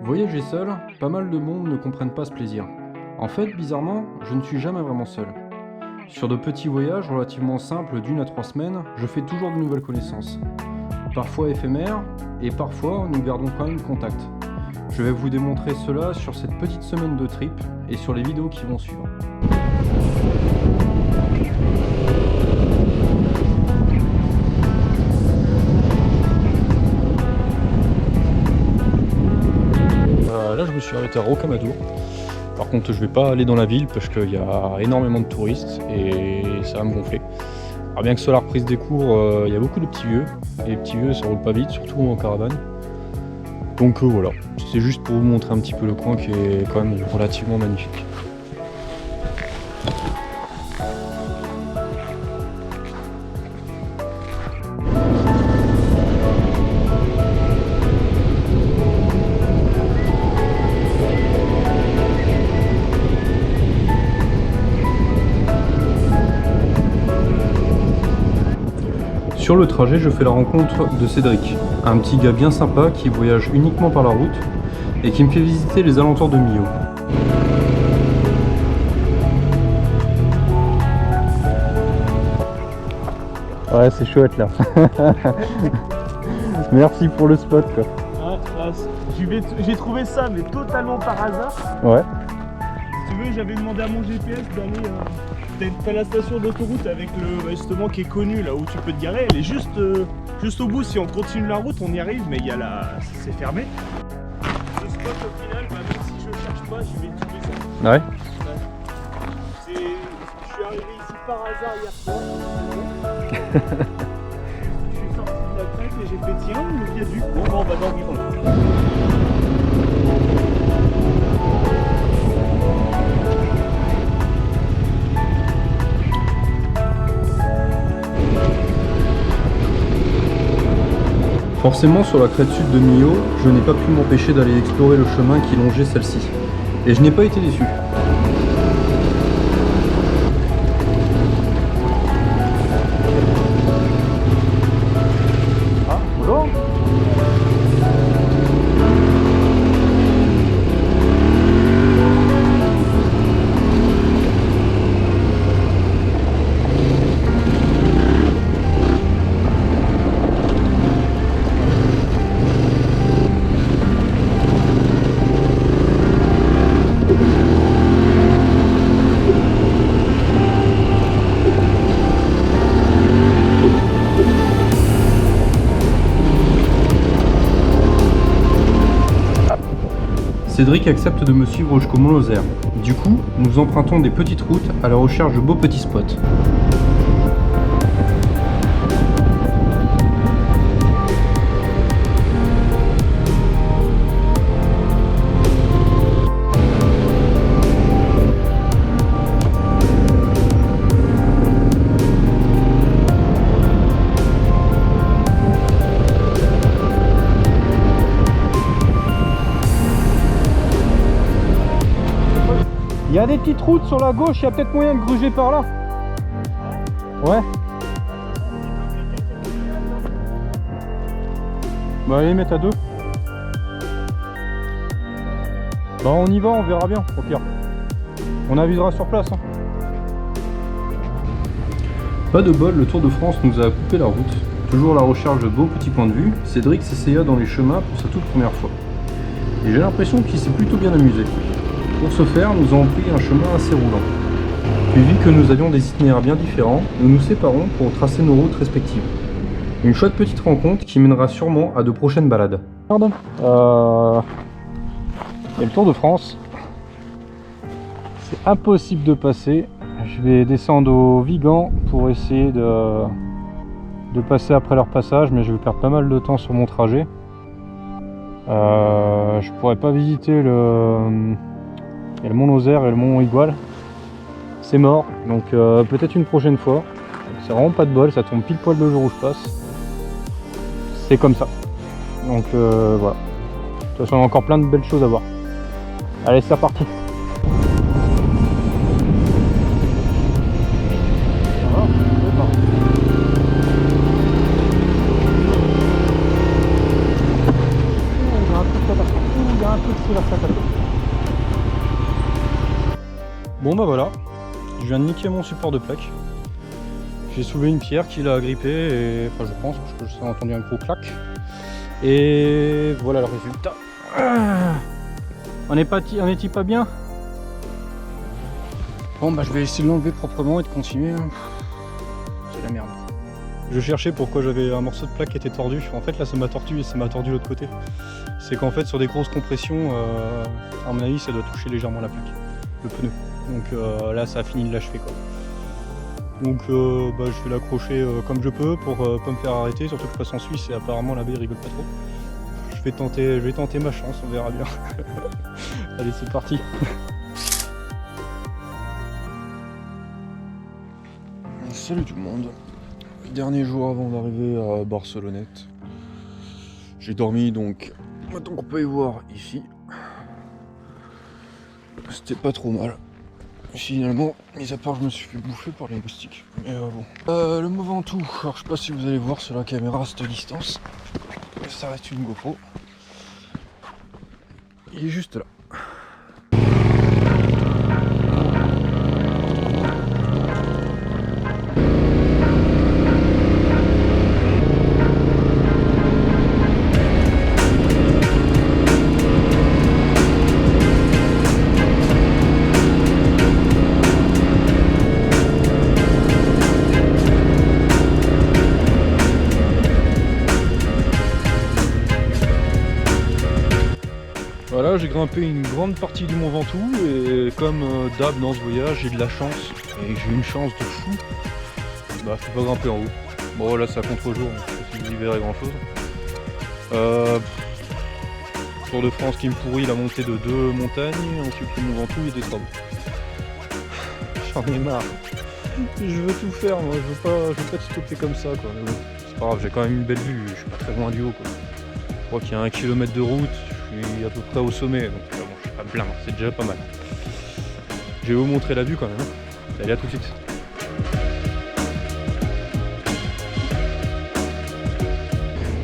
Voyager seul, pas mal de monde ne comprennent pas ce plaisir. En fait, bizarrement, je ne suis jamais vraiment seul. Sur de petits voyages relativement simples d'1 à 3 semaines, je fais toujours de nouvelles connaissances. Parfois éphémères, et parfois nous gardons quand même contact. Je vais vous démontrer cela sur cette petite semaine de trip et sur les vidéos qui vont suivre. Là je me suis arrêté à Rocamadour. Par contre je vais pas aller dans la ville parce qu'il y a énormément de touristes et ça va me gonfler. Alors bien que ce soit la reprise des cours, il y a beaucoup de petits vieux. Et les petits vieux ça roule pas vite, surtout en caravane. Donc voilà, c'est juste pour vous montrer un petit peu le coin qui est quand même relativement magnifique. Sur le trajet, je fais la rencontre de Cédric, un petit gars bien sympa qui voyage uniquement par la route et qui me fait visiter les alentours de Millau. Ouais, c'est chouette là. Merci pour le spot quoi. J'ai trouvé ça mais totalement par hasard. Ouais. Si tu veux, j'avais demandé à mon GPS d'aller t'as la station d'autoroute avec le justement qui est connue là où tu peux te garer, elle est juste au bout. Si on continue la route on y arrive, mais il y a c'est fermé. Le spot au final, même si je cherche pas, je vais trouver ça. Ouais. Je suis arrivé ici par hasard hier soir. Je suis sorti de la crête et j'ai fait tiens le viaduc. Bon on va dans le Forcément, sur la crête sud de Millau, je n'ai pas pu m'empêcher d'aller explorer le chemin qui longeait celle-ci. Et je n'ai pas été déçu. Ah, bonjour. Cédric accepte de me suivre jusqu'au Mont Lozère. Du coup, nous empruntons des petites routes à la recherche de beaux petits spots. Il y a des petites routes sur la gauche, il y a peut-être moyen de gruger par là. Ouais. Bah allez mettre à deux. Bah on y va, on verra bien au pire. On avisera sur place. Hein. Pas de bol, le Tour de France nous a coupé la route. Toujours à la recherche de beaux petits points de vue, Cédric s'essaya dans les chemins pour sa toute première fois. Et j'ai l'impression qu'il s'est plutôt bien amusé. Pour ce faire, nous avons pris un chemin assez roulant. Puis vu que nous avions des itinéraires bien différents, nous nous séparons pour tracer nos routes respectives. Une chouette petite rencontre qui mènera sûrement à de prochaines balades. Pardon. Il y a le Tour de France. C'est impossible de passer. Je vais descendre au Vigan pour essayer de passer après leur passage, mais je vais perdre pas mal de temps sur mon trajet. Je pourrais pas visiter le Mont Lozère et le Mont Igual. C'est mort, donc peut-être une prochaine fois. C'est vraiment pas de bol, ça tombe pile poil le jour où je passe. C'est comme ça. Donc voilà. De toute façon, il y a encore plein de belles choses à voir. Allez, c'est reparti. un peu de sur sa tête. Bon bah voilà, je viens de niquer mon support de plaque. J'ai soulevé une pierre qui l'a agrippé et enfin je pense parce que j'ai entendu un gros clac. Et voilà le résultat. On est-il pas bien? Bon bah je vais essayer de l'enlever proprement et de continuer. C'est la merde. Je cherchais pourquoi j'avais un morceau de plaque qui était tordu. En fait là ça m'a tordu et ça m'a tordu de l'autre côté. C'est qu'en fait sur des grosses compressions, à mon avis ça doit toucher légèrement la plaque, le pneu. Donc là ça a fini de l'achever quoi. Donc bah, je vais l'accrocher comme je peux pour pas me faire arrêter, surtout que je passe en Suisse et apparemment là-bas ils rigolent pas trop. Je vais tenter ma chance, on verra bien. Allez c'est parti. Salut tout le monde. Dernier jour avant d'arriver à Barcelonnette. J'ai dormi donc, maintenant qu'on peut y voir ici. C'était pas trop mal. Finalement, mis à part je me suis fait bouffer par les moustiques. Mais bon. Le Mont Ventoux, alors je sais pas si vous allez voir sur la caméra à cette distance. Ça reste une GoPro. Il est juste là. Voilà, j'ai grimpé une grande partie du Mont Ventoux et comme d'hab dans ce voyage, j'ai de la chance et j'ai une chance de fou. Bah, faut pas grimper en haut. Bon, là c'est à contre-jour, donc je sais pas si vous y verrez grand chose. Tour de France qui me pourrit la montée de 2 montagnes, ensuite le Mont Ventoux et des travaux. J'en ai marre. Je veux tout faire, moi, je veux pas te stopper comme ça quoi. Mais bon, c'est pas grave, j'ai quand même une belle vue, je suis pas très loin du haut quoi. Je crois qu'il y a 1 km de route. Je suis à peu près au sommet, donc bon, je suis pas me plaindre, c'est déjà pas mal. Je vais vous montrer la vue quand même. Allez, à tout de suite.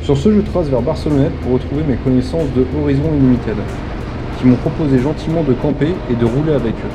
Sur ce, je trace vers Barcelonnette pour retrouver mes connaissances de Horizon Unlimited, qui m'ont proposé gentiment de camper et de rouler avec eux.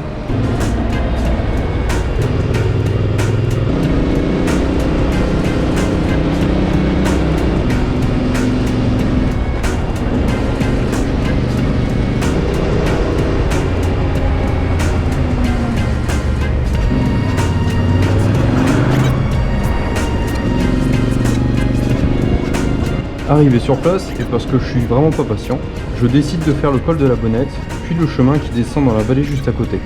Arrivé sur place, et parce que je suis vraiment pas patient, je décide de faire le col de la Bonnette, puis le chemin qui descend dans la vallée juste à côté.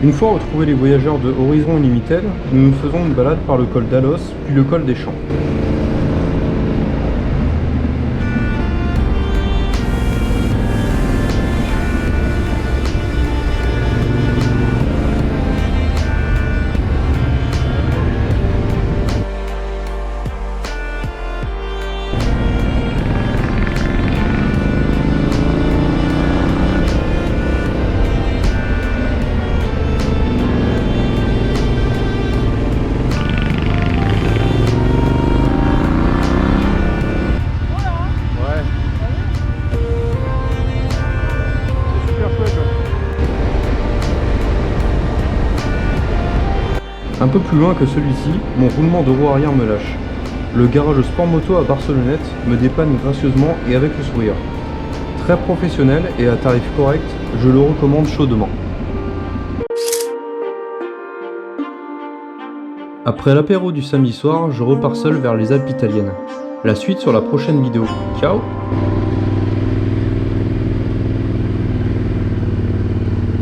Une fois retrouvés les voyageurs de Horizon Unlimited, nous nous faisons une balade par le col d'Alos, puis le col des Champs. Un peu plus loin que celui-ci, mon roulement de roue arrière me lâche. Le garage Sport Moto à Barcelonnette me dépanne gracieusement et avec le sourire. Très professionnel et à tarif correct, je le recommande chaudement. Après l'apéro du samedi soir, je repars seul vers les Alpes italiennes. La suite sur la prochaine vidéo. Ciao!